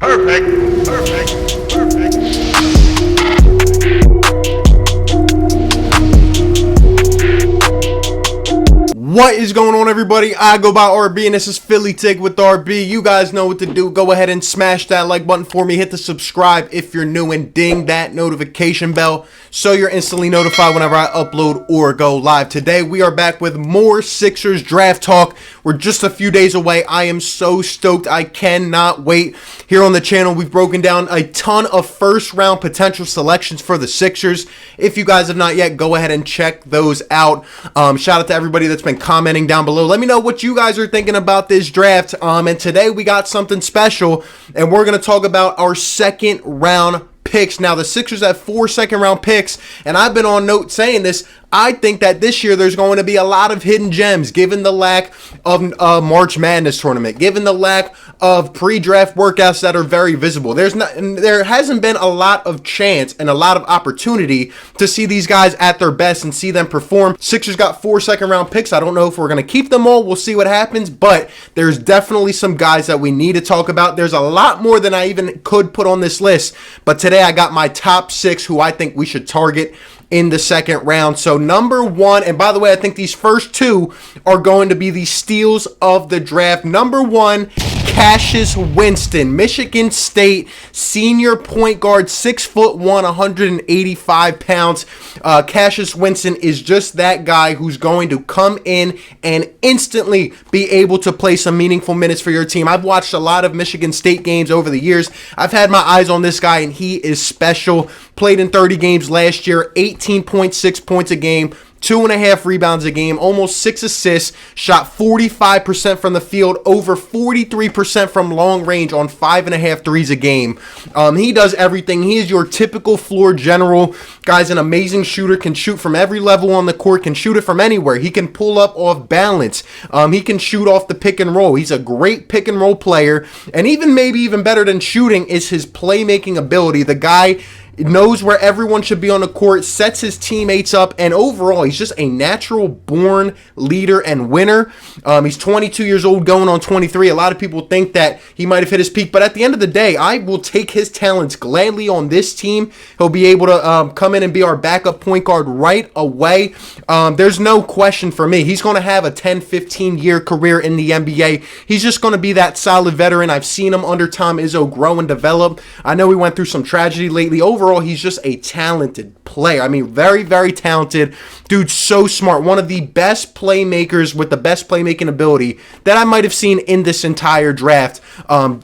Perfect. Perfect. Perfect. What is going on, everybody? I go by RB, and this is Philly Tig with RB. You guys know what to do. Go ahead and smash that like button for me. Hit the subscribe if you're new, and ding that notification bell so you're instantly notified whenever I upload or go live. Today, we are back with more Sixers draft talk. We're just a few days away. I am so stoked. I cannot wait. Here on the channel, we've broken down a ton of first-round potential selections for the Sixers. If you guys have not yet, go ahead and check those out. Shout out to everybody that's been commenting down below. Let me know what you guys are thinking about this draft. And today we got something special, and we're going to talk about our second round picks. Now, the Sixers have 4 second-round picks, and I've been on note saying this. I think that this year there's going to be a lot of hidden gems, given the lack of March Madness tournament, given the lack of pre-draft workouts that are very visible. There hasn't been a lot of chance and a lot of opportunity to see these guys at their best and see them perform. Sixers got 4 second-round picks. I don't know if we're going to keep them all. We'll see what happens, but there's definitely some guys that we need to talk about. There's a lot more than I even could put on this list, but today I got my top 6 who I think we should target in the second round. So number 1, and by the way, I think these first 2 are going to be the steals of the draft. Number 1, Cassius Winston, Michigan State senior point guard, 6'1", 185 pounds. Cassius Winston is just that guy who's going to come in and instantly be able to play some meaningful minutes for your team. I've watched a lot of Michigan State games over the years. I've had my eyes on this guy, and he is special. Played in 30 games last year, 18.6 points a game, 2.5 rebounds a game, almost 6 assists, shot 45% from the field, over 43% from long range on 5.5 threes a game. He does everything. He is your typical floor general. Guy's an amazing shooter, can shoot from every level on the court, can shoot it from anywhere. He can pull up off balance. He can shoot off the pick and roll. He's a great pick and roll player, and maybe even better than shooting is his playmaking ability. The guy knows where everyone should be on the court, sets his teammates up, and overall, he's just a natural-born leader and winner. He's 22 years old, going on 23. A lot of people think that he might have hit his peak, but at the end of the day, I will take his talents gladly on this team. He'll be able to come in and be our backup point guard right away. There's no question for me. He's going to have a 10, 15-year career in the NBA. He's just going to be that solid veteran. I've seen him under Tom Izzo grow and develop. I know we went through some tragedy lately. Overall, he's just a talented player. I mean, very, very talented. Dude's so smart. One of the best playmakers with the best playmaking ability that I might have seen in this entire draft.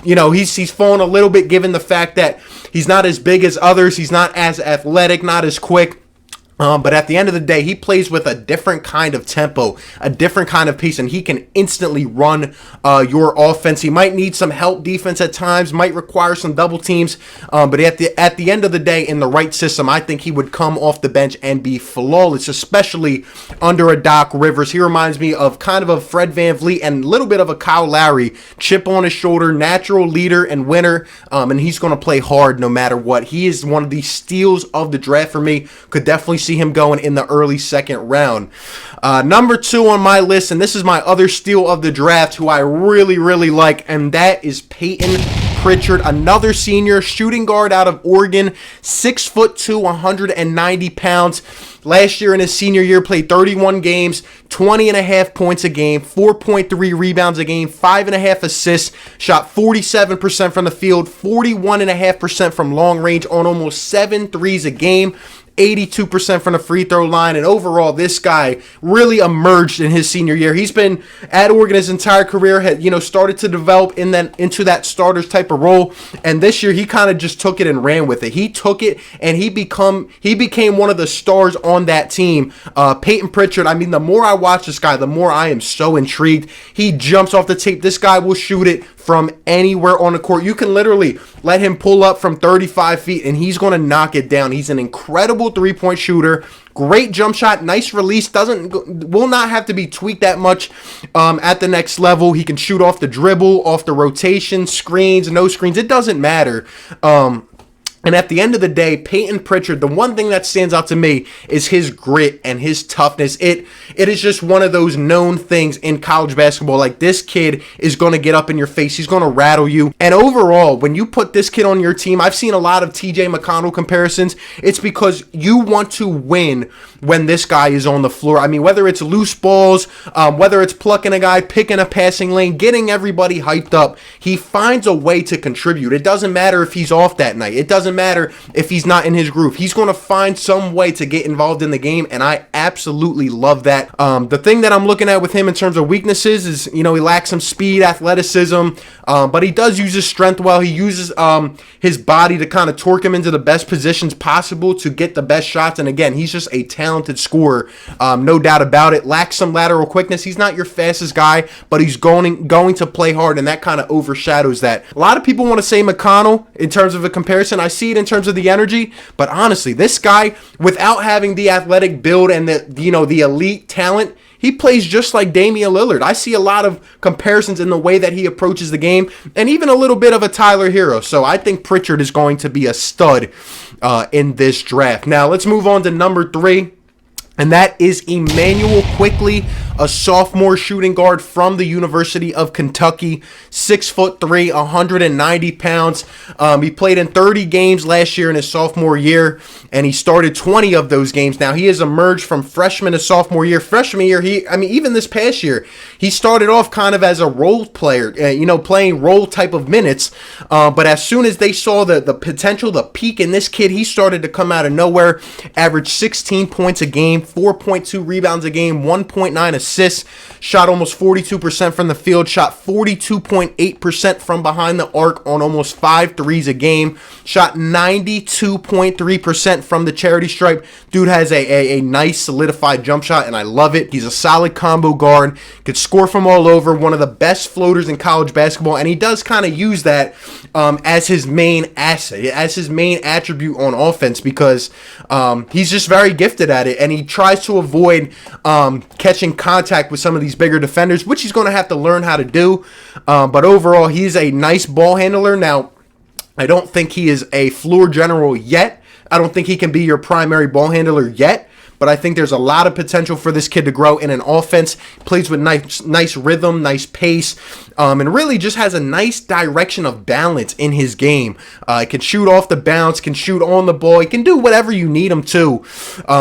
He's fallen a little bit given the fact that he's not as big as others. He's not as athletic, not as quick. But at the end of the day, he plays with a different kind of tempo, a different kind of pace, and he can instantly run your offense. He might need some help defense at times, might require some double teams, but at the end of the day, in the right system, I think he would come off the bench and be flawless, especially under a Doc Rivers. He reminds me of kind of a Fred VanVleet and a little bit of a Kyle Lowry, chip on his shoulder, natural leader and winner, and he's going to play hard no matter what. He is one of the steals of the draft for me. Could definitely see him going in the early second round. Number 2 on my list, and this is my other steal of the draft who I really, really like, and that is Payton Pritchard, another senior shooting guard out of Oregon, 6'2", 190 pounds. Last year in his senior year, played 31 games, 20.5 points a game, 4.3 rebounds a game, 5.5 assists, shot 47% from the field, 41.5% from long range on almost 7 threes a game. 82% from the free throw line, and overall, this guy really emerged in his senior year. He's been at Oregon his entire career, had started to develop into that starters type of role, and this year he kind of just took it and ran with it. He took it and he became one of the stars on that team. Payton Pritchard. I mean, the more I watch this guy, the more I am so intrigued. He jumps off the tape. This guy will shoot it from anywhere on the court. You can literally let him pull up from 35 feet and he's going to knock it down. He's an incredible three-point shooter. Great jump shot, nice release. Will not have to be tweaked that much at the next level. He can shoot off the dribble, off the rotation, screens, no screens. It doesn't matter. And at the end of the day, Payton Pritchard, the one thing that stands out to me is his grit and his toughness. It is just one of those known things in college basketball. Like, this kid is going to get up in your face. He's going to rattle you. And overall, when you put this kid on your team, I've seen a lot of TJ McConnell comparisons. It's because you want to win when this guy is on the floor. I mean, whether it's loose balls, whether it's plucking a guy, picking a passing lane, getting everybody hyped up, he finds a way to contribute. It doesn't matter if he's off that night. It doesn't matter if he's not in his groove. He's going to find some way to get involved in the game, and I absolutely love that. The thing that I'm looking at with him in terms of weaknesses is, he lacks some speed, athleticism, but he does use his strength well. He uses his body to kind of torque him into the best positions possible to get the best shots, and again, he's just a talented scorer, no doubt about it. Lacks some lateral quickness. He's not your fastest guy, but he's going to play hard, and that kind of overshadows that. A lot of people want to say McConnell in terms of a comparison. I see it in terms of the energy, but honestly, this guy, without having the athletic build and the elite talent, he plays just like Damian Lillard. I see a lot of comparisons in the way that he approaches the game, and even a little bit of a Tyler Hero. So I think Pritchard is going to be a stud in this draft. Now let's move on to number 3. And that is Immanuel Quickley, a sophomore shooting guard from the University of Kentucky, 6'3", 190 pounds. He played in 30 games last year in his sophomore year, and he started 20 of those games. Now, he has emerged from freshman to sophomore year. Freshman year, even this past year, he started off kind of as a role player, playing role type of minutes. But as soon as they saw the potential, the peak in this kid, he started to come out of nowhere, averaged 16 points a game, 4.2 rebounds a game, 1.9 assists, shot almost 42% from the field, shot 42.8% from behind the arc on almost 5 threes a game, shot 92.3% from the charity stripe. Dude has a nice solidified jump shot, and I love it. He's a solid combo guard, could score from all over, one of the best floaters in college basketball, and he does kind of use that as his main asset, as his main attribute on offense, because he's just very gifted at it, and he tries to avoid catching contact with some of these bigger defenders, which he's going to have to learn how to do. But overall, he's a nice ball handler. Now, I don't think he is a floor general yet. I don't think he can be your primary ball handler yet. But I think there's a lot of potential for this kid to grow in an offense. Plays with nice rhythm, nice pace, and really just has a nice direction of balance in his game. He can shoot off the bounce, can shoot on the ball. He can do whatever you need him to.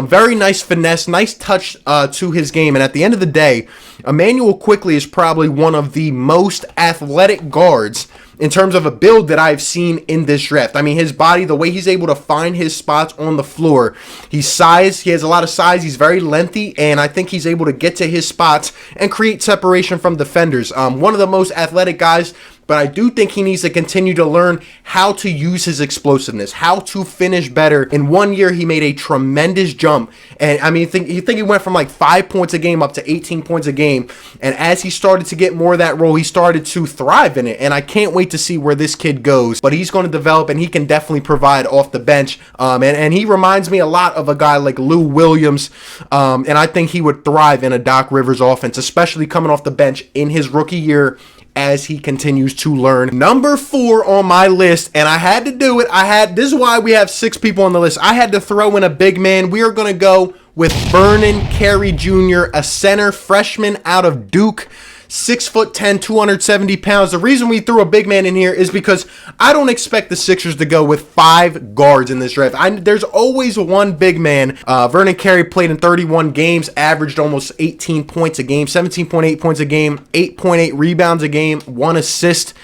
Very nice finesse, nice touch to his game. And at the end of the day, Immanuel Quickley is probably one of the most athletic guards in terms of a build that I've seen in this draft. I mean, his body, the way he's able to find his spots on the floor. He's size. He has a lot of size. He's very lengthy, and I think he's able to get to his spots and create separation from defenders. One of the most athletic guys, but I do think he needs to continue to learn how to use his explosiveness, how to finish better. In 1 year, he made a tremendous jump. And I mean, you think he went from like 5 points a game up to 18 points a game. And as he started to get more of that role, he started to thrive in it. And I can't wait to see where this kid goes. But he's going to develop, and he can definitely provide off the bench. And he reminds me a lot of a guy like Lou Williams. And I think he would thrive in a Doc Rivers offense, especially coming off the bench in his rookie year, as he continues to learn. Number 4 on my list, and I had to do it. This is why we have 6 people on the list. I had to throw in a big man. We are going to go with Vernon Carey Jr., a center freshman out of Duke. 6'10", 270 pounds. The reason we threw a big man in here is because I don't expect the Sixers to go with 5 guards in this draft. There's always one big man. Vernon Carey played in 31 games, averaged almost 18 points a game, 17.8 points a game, 8.8 rebounds a game, 1 assist.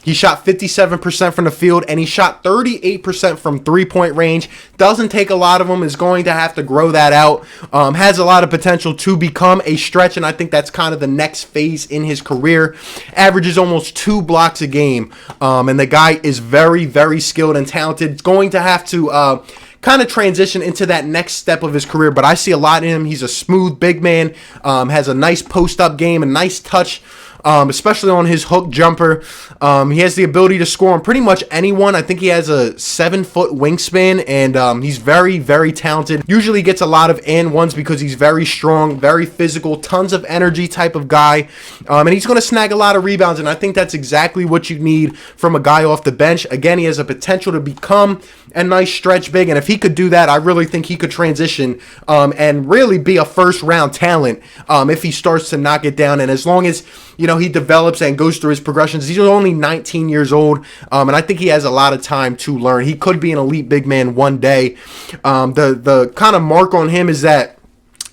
He shot 57% from the field, and he shot 38% from three-point range. Doesn't take a lot of them, is going to have to grow that out. Has a lot of potential to become a stretch, and I think that's kind of the next phase in his career. Averages almost 2 blocks a game, and the guy is very, very skilled and talented. It's going to have to kind of transition into that next step of his career, but I see a lot in him. He's a smooth big man, has a nice post-up game, a nice touch. especially on his hook jumper. He has the ability to score on pretty much anyone. I think he has a 7-foot wingspan, and he's very, very talented. Usually gets a lot of and ones because he's very strong, very physical, tons of energy type of guy, and he's going to snag a lot of rebounds, and I think that's exactly what you need from a guy off the bench. Again, he has a potential to become a nice stretch big, and if he could do that, I really think he could transition and really be a first-round talent if he starts to knock it down. And as long as he develops and goes through his progressions, he's only 19 years old, and I think he has a lot of time to learn. He could be an elite big man one day. The kind of mark on him is that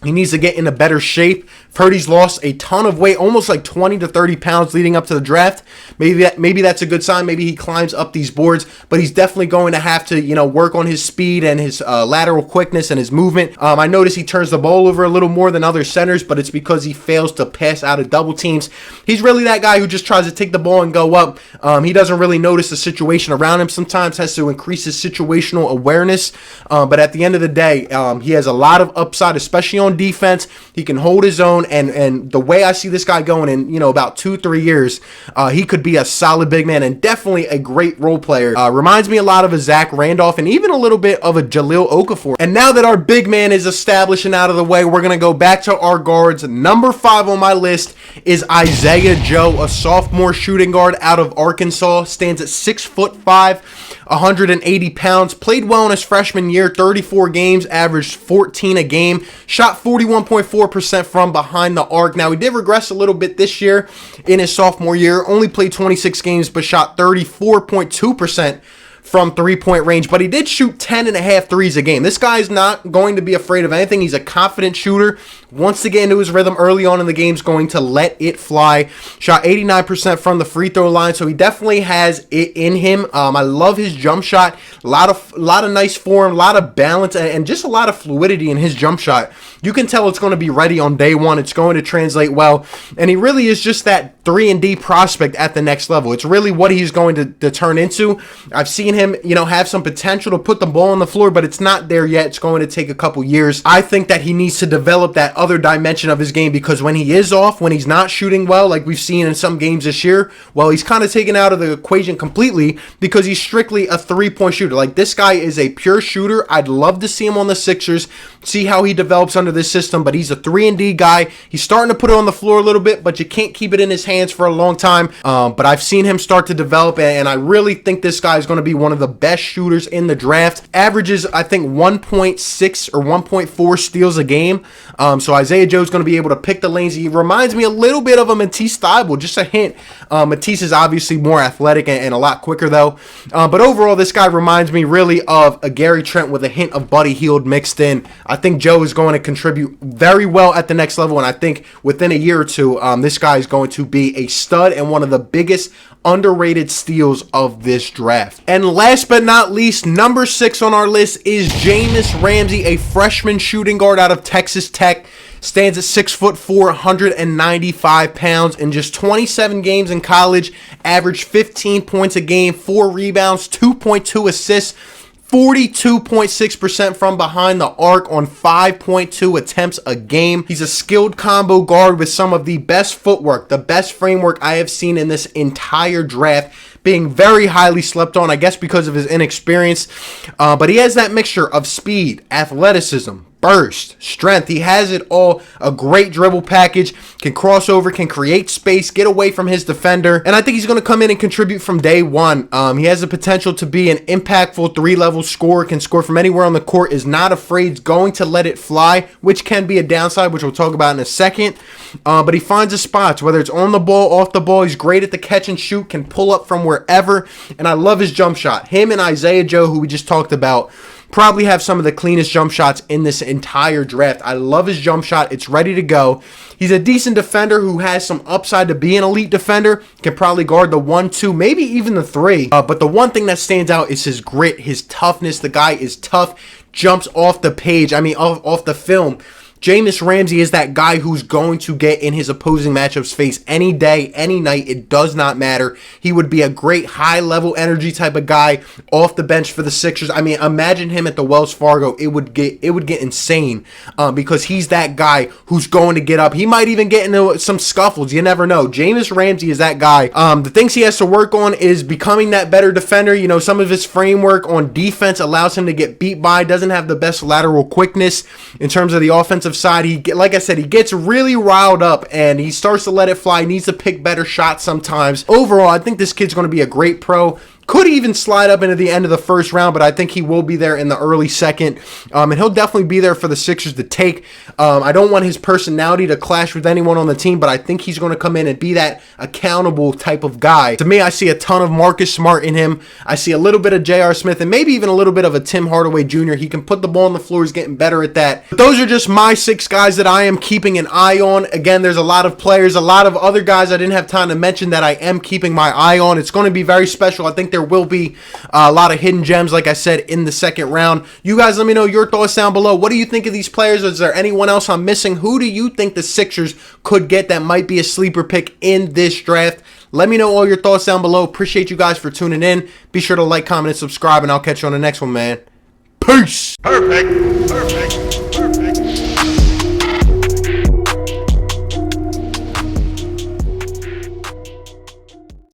he needs to get into better shape. I've heard he's lost a ton of weight, almost like 20 to 30 pounds leading up to the draft. Maybe that's a good sign. Maybe he climbs up these boards, but he's definitely going to have to, work on his speed and his lateral quickness and his movement. I notice he turns the ball over a little more than other centers, but it's because he fails to pass out of double teams. He's really that guy who just tries to take the ball and go up. He doesn't really notice the situation around him. Sometimes has to increase his situational awareness, but at the end of the day, he has a lot of upside, especially on defense. He can hold his own, and the way I see this guy going in, about 2-3 years, he could be a solid big man and definitely a great role player. Reminds me a lot of a Zach Randolph and even a little bit of a Jahlil Okafor. And now that our big man is established and out of the way, we're going to go back to our guards. Number 5 on my list is Isaiah Joe, a sophomore shooting guard out of Arkansas. Stands at 6'5", 180 pounds. Played well in his freshman year, 34 games, averaged 14 a game. Shot 41.4% from behind the arc. Now, he did regress a little bit this year in his sophomore year. Only played 26 games, but shot 34.2% from three-point range, but he did shoot 10.5 threes a game. This guy's not going to be afraid of anything. He's a confident shooter. Wants to get into his rhythm early on in the game, is going to let it fly. Shot 89% from the free throw line, so he definitely has it in him. I love his jump shot. A lot of nice form, a lot of balance, and just a lot of fluidity in his jump shot. You can tell it's going to be ready on day one. It's going to translate well, and he really is just that 3-and-D prospect at the next level. It's really what he's going to turn into. I've seen him, have some potential to put the ball on the floor, but it's not there yet. It's going to take a couple years. I think that he needs to develop that other dimension of his game, because when he is off, when he's not shooting well, like we've seen in some games this year, well, he's kind of taken out of the equation completely because he's strictly a three-point shooter. Like, this guy is a pure shooter. I'd love to see him on the Sixers, see how he develops under this system, but he's a 3-and-D guy. He's starting to put it on the floor a little bit, but you can't keep it in his hands for a long time. But I've seen him start to develop, and I really think this guy is going to be one of the best shooters in the draft. Averages, I think, 1.6 or 1.4 steals a game. So Isaiah Joe's going to be able to pick the lanes. He reminds me a little bit of a Matisse Thybulle, just a hint. Matisse is obviously more athletic and a lot quicker, though. But overall, this guy reminds me really of a Gary Trent with a hint of Buddy Hield mixed in. I think Joe is going to contribute very well at the next level, and I think within a year or two, this guy is going to be a stud and one of the biggest underrated steals of this draft. And last but not least, number 6 on our list is Jameis Ramsey, a freshman shooting guard out of Texas Tech. Stands at 6'4", 195 pounds. In just 27 games in college, averaged 15 points a game, 4 rebounds, 2.2 assists, 42.6% from behind the arc on 5.2 attempts a game. He's a skilled combo guard with some of the best footwork, the best framework I have seen in this entire draft, being very highly slept on, I guess because of his inexperience. But he has that mixture of speed, athleticism, burst, strength. He has it all. A great dribble package, can cross over, can create space, get away from his defender, and I think he's going to come in and contribute from day one. He has the potential to be an impactful 3-level scorer, can score from anywhere on the court, is not afraid, going to let it fly, which can be a downside, which we'll talk about in a second. But he finds his spots, whether it's on the ball, off the ball. He's great at the catch and shoot, can pull up from wherever, and I love his jump shot. Him and Isaiah Joe, who we just talked about, probably have some of the cleanest jump shots in this entire draft. I love his jump shot. It's ready to go. He's a decent defender who has some upside to be an elite defender. Can probably guard the 1, 2, maybe even the 3. But the one thing that stands out is his grit, his toughness. The guy is tough, jumps off the page. I mean, off the film. Jameis Ramsey is that guy who's going to get in his opposing matchup's face any day, any night. It does not matter. He would be a great high-level energy type of guy off the bench for the Sixers. I mean, imagine him at the Wells Fargo. It would get insane because he's that guy who's going to get up. He might even get into some scuffles. You never know. Jameis Ramsey is that guy. The things he has to work on is becoming that better defender. You know, some of his framework on defense allows him to get beat by. Doesn't have the best lateral quickness in terms of the offensive side. Like I said, he gets really riled up and he starts to let it fly. He needs to pick better shots sometimes. Overall, I think this kid's going to be a great pro. Could even slide up into the end of the first round, but I think he will be there in the early second. And he'll definitely be there for the Sixers to take. I don't want his personality to clash with anyone on the team, but I think he's going to come in and be that accountable type of guy. To me, I see a ton of Marcus Smart in him. I see a little bit of J.R. Smith and maybe even a little bit of a Tim Hardaway Jr. He can put the ball on the floor. He's getting better at that. But those are just my 6 guys that I am keeping an eye on. Again, there's a lot of players, a lot of other guys I didn't have time to mention that I am keeping my eye on. It's going to be very special. I think there will be a lot of hidden gems, like I said, in the second round. You guys let me know your thoughts down below. What do you think of these players? Is there anyone else I'm missing? Who do you think the Sixers could get that might be a sleeper pick in this draft? Let me know all your thoughts down below. Appreciate you guys for tuning in. Be sure to like, comment, and subscribe, and I'll catch you on the next one, man. Peace. Perfect.